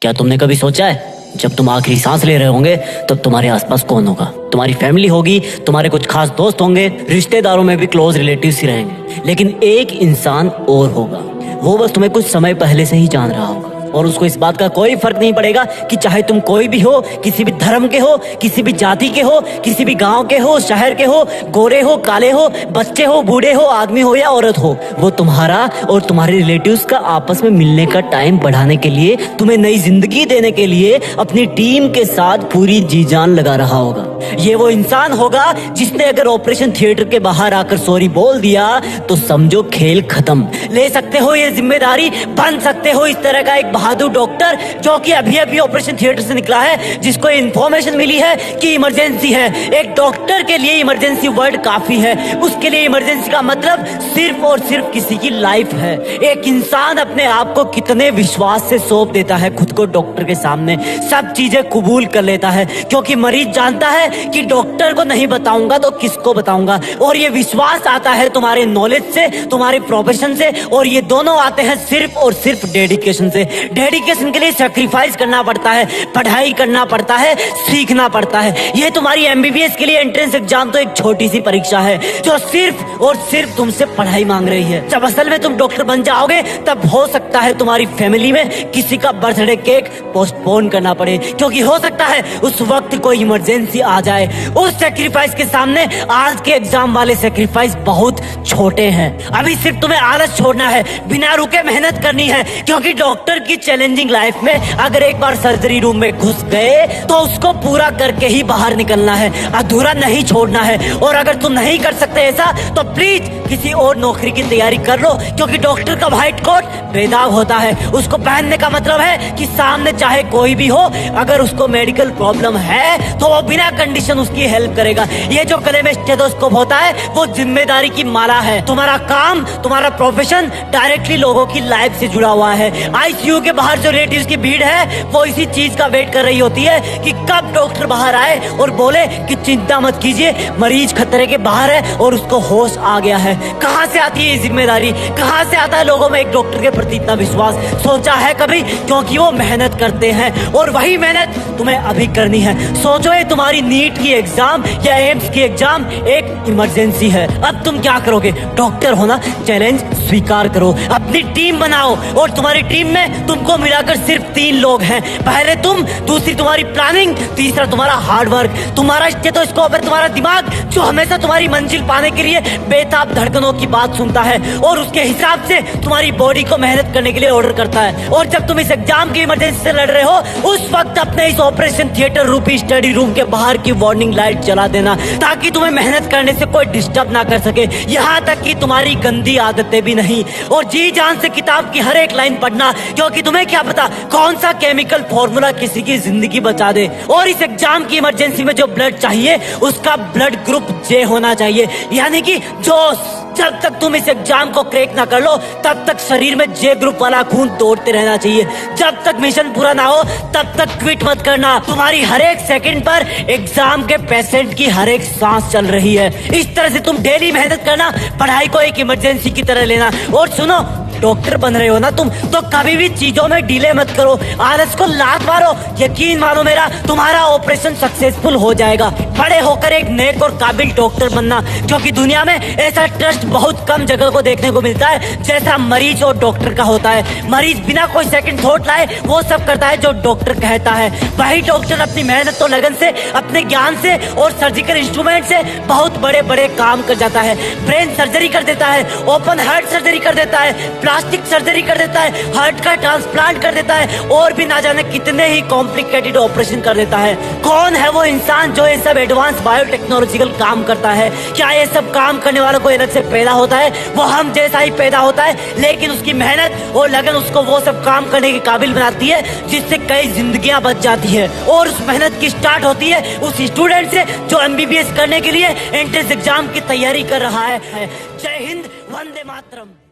क्या तुमने कभी सोचा है जब तुम आखिरी सांस ले रहे होंगे तब तुम्हारे आसपास कौन होगा? तुम्हारी फैमिली होगी, तुम्हारे कुछ खास दोस्त होंगे, रिश्तेदारों में भी क्लोज रिलेटिव्स ही रहेंगे, लेकिन एक इंसान और होगा। वो बस तुम्हें कुछ समय पहले से ही जान रहा होगा और उसको इस बात का कोई फर्क नहीं पड़ेगा कि चाहे तुम कोई भी हो, किसी भी धर्म के हो, किसी भी जाति के हो, किसी भी गांव के हो, शहर के हो, गोरे हो, काले हो, बच्चे हो, बूढ़े हो, आदमी हो या औरत हो, वो तुम्हारा और तुम्हारे रिलेटिव्स का आपस में मिलने का टाइम बढ़ाने के लिए, तुम्हें नई जिंदगी देने के लिए अपनी टीम के साथ पूरी जी जान लगा रहा होगा। ये वो इंसान होगा जिसने अगर ऑपरेशन थिएटर के बाहर आकर सॉरी बोल दिया तो समझो खेल खत्म। ले सकते हो ये जिम्मेदारी, बन सकते हो इस तरह का एक बहादुर डॉक्टर जो कि अभी अभी ऑपरेशन थिएटर से निकला है, जिसको इन्फॉर्मेशन मिली है कि इमरजेंसी है। एक डॉक्टर के लिए इमरजेंसी वर्ड काफी है, उसके लिए इमरजेंसी का मतलब सिर्फ और सिर्फ किसी की लाइफ है। एक इंसान अपने आप को कितने विश्वास से सौंप देता है खुद को डॉक्टर के सामने, सब चीजें कबूल कर लेता है क्योंकि मरीज जानता है कि डॉक्टर को नहीं बताऊंगा तो किसको बताऊंगा। और ये विश्वास आता है तुम्हारे नॉलेज से, तुम्हारे प्रोफेशन से, और ये दोनों आते हैं सिर्फ और सिर्फ डेडिकेशन से। डेडिकेशन के लिए सैक्रिफाइस करना पड़ता है, पढ़ाई करना पड़ता है, सीखना पड़ता है। ये तुम्हारी एमबीबीएस के लिए एंट्रेंस एग्जाम तो एक छोटी सी परीक्षा है जो सिर्फ और सिर्फ तुमसे पढ़ाई मांग रही है। जब असल में तुम डॉक्टर बन जाओगे तब हो सकता है तुम्हारी फैमिली में किसी का बर्थडे केक पोस्टपोन करना पड़े, क्योंकि हो सकता है उस वक्त कोई इमरजेंसी आ जाए। उस सैक्रिफाइस के सामने आज के एग्जाम वाले सैक्रिफाइस बहुत छोटे हैं। अभी सिर्फ तुम्हें आलस छोड़ना है, बिना रुके मेहनत करनी है, क्योंकि डॉक्टर की चैलेंजिंग लाइफ में अगर एक बार सर्जरी रूम में घुस गए तो उसको पूरा करके ही बाहर निकलना है, अधूरा नहीं छोड़ना है। और अगर तुम नहीं कर सकते ऐसा तो प्लीज किसी और नौकरी की तैयारी कर लो, क्योंकि डॉक्टर का व्हाइट कोट बेदाग होता है। उसको पहनने का मतलब है कि सामने चाहे कोई भी हो, अगर उसको मेडिकल प्रॉब्लम है तो वो बिना कंडीशन उसकी हेल्प करेगा। ये जो गले में स्टेथोस्कोप होता है वो जिम्मेदारी की माला है। तुम्हारा काम, तुम्हारा प्रोफेशन डायरेक्टली लोगों की लाइफ से जुड़ा हुआ है। आईसीयू के बाहर जो रिलेटिव्स की भीड़ है वो इसी चीज का वेट कर रही होती है कि कब डॉक्टर बाहर आए और बोले कि चिंता मत कीजिए, मरीज खतरे के बाहर है और उसको होश आ गया है। कहाँ से आती है ये जिम्मेदारी, कहाँ से आता है लोगों में एक डॉक्टर के प्रति इतना विश्वास? सोचा है कभी? क्योंकि वो मेहनत करते हैं और वही मेहनत तुम्हें अभी करनी है। सोचो ये तुम्हारी नीट की एग्जाम या एम्स की एग्जाम एक इमरजेंसी है। अब तुम क्या करोगे? डॉक्टर होना चैलेंज स्वीकार करो, अपनी टीम बनाओ और तुम्हारी टीम में तुमको मिलाकर सिर्फ 3 लोग हैं। पहले तुम, दूसरी तुम्हारी प्लानिंग, तीसरा तुम्हारा हार्डवर्क। तुम्हारा स्टेथोस्कोप है तुम्हारा दिमाग जो हमेशा तुम्हारी मंजिल पाने के लिए बेताब धड़कनों की बात सुनता है और उसके हिसाब से तुम्हारी बॉडी को मेहनत करने के लिए ऑर्डर करता है। और जब तुम इस एग्जाम की इमरजेंसी से लड़ रहे हो उस वक्त अपने इस ऑपरेशन थिएटर रूपी स्टडी रूम के बाहर की वार्निंग लाइट जला देना, ताकि तुम्हें मेहनत करने से कोई डिस्टर्ब ना कर सके, यहाँ तक कि तुम्हारी गंदी आदतें भी नहीं। और जी जान से किताब की हर एक लाइन पढ़ना, क्योंकि तुम्हें क्या पता कौन सा केमिकल फॉर्मूला किसी की जिंदगी बचा दे। और इस एग्जाम की इमरजेंसी में जो ब्लड चाहिए उसका ब्लड ग्रुप जे होना चाहिए, यानी कि जोश। जब तक तुम इस एग्जाम को क्रैक ना कर लो तब तक शरीर में जे ग्रुप वाला खून दौड़ते रहना चाहिए। जब तक मिशन पूरा ना हो तब तक क्विट मत करना। तुम्हारी हर एक सेकंड पर एग्जाम के पेशेंट की हर एक सांस चल रही है। इस तरह से तुम डेली मेहनत करना, पढ़ाई को एक इमरजेंसी की तरह लेना। और सुनो, डॉक्टर बन रहे हो ना तुम, तो कभी भी चीजों में डिले मत करो, आलस को लात मारो। यकीन मानो मेरा, तुम्हारा ऑपरेशन सक्सेसफुल हो जाएगा। बड़े होकर एक नेक और काबिल डॉक्टर बनना, क्योंकि दुनिया में ऐसा ट्रस्ट बहुत कम जगह को देखने को मिलता है जैसा मरीज और डॉक्टर का होता है। मरीज बिना कोई सेकंड थॉट लाए वो सब करता है जो डॉक्टर कहता है। वही डॉक्टर अपनी मेहनत और लगन से, अपने ज्ञान से और सर्जिकल इंस्ट्रूमेंट से बहुत बड़े बड़े काम कर जाता है। ब्रेन सर्जरी कर देता है, ओपन हार्ट सर्जरी कर देता है, प्लास्टिक सर्जरी कर देता है, हार्ट का ट्रांसप्लांट कर देता है और भी ना जाने कितने ही कॉम्प्लिकेटेड ऑपरेशन कर देता है। कौन है वो इंसान जो ये सब एडवांस बायोटेक्नोलॉजिकल काम करता है? क्या ये सब काम करने वालों को अलग से पैदा होता है? वो हम जैसा ही पैदा होता है, लेकिन उसकी मेहनत और लगन उसको वो सब काम करने के काबिल बनाती है जिससे कई जिंदगियां बच जाती है। और उस मेहनत की स्टार्ट होती है उस स्टूडेंट से जो एमबीबीएस करने के लिए एंट्रेंस एग्जाम की तैयारी कर रहा है। जय हिंद, वंदे मातरम।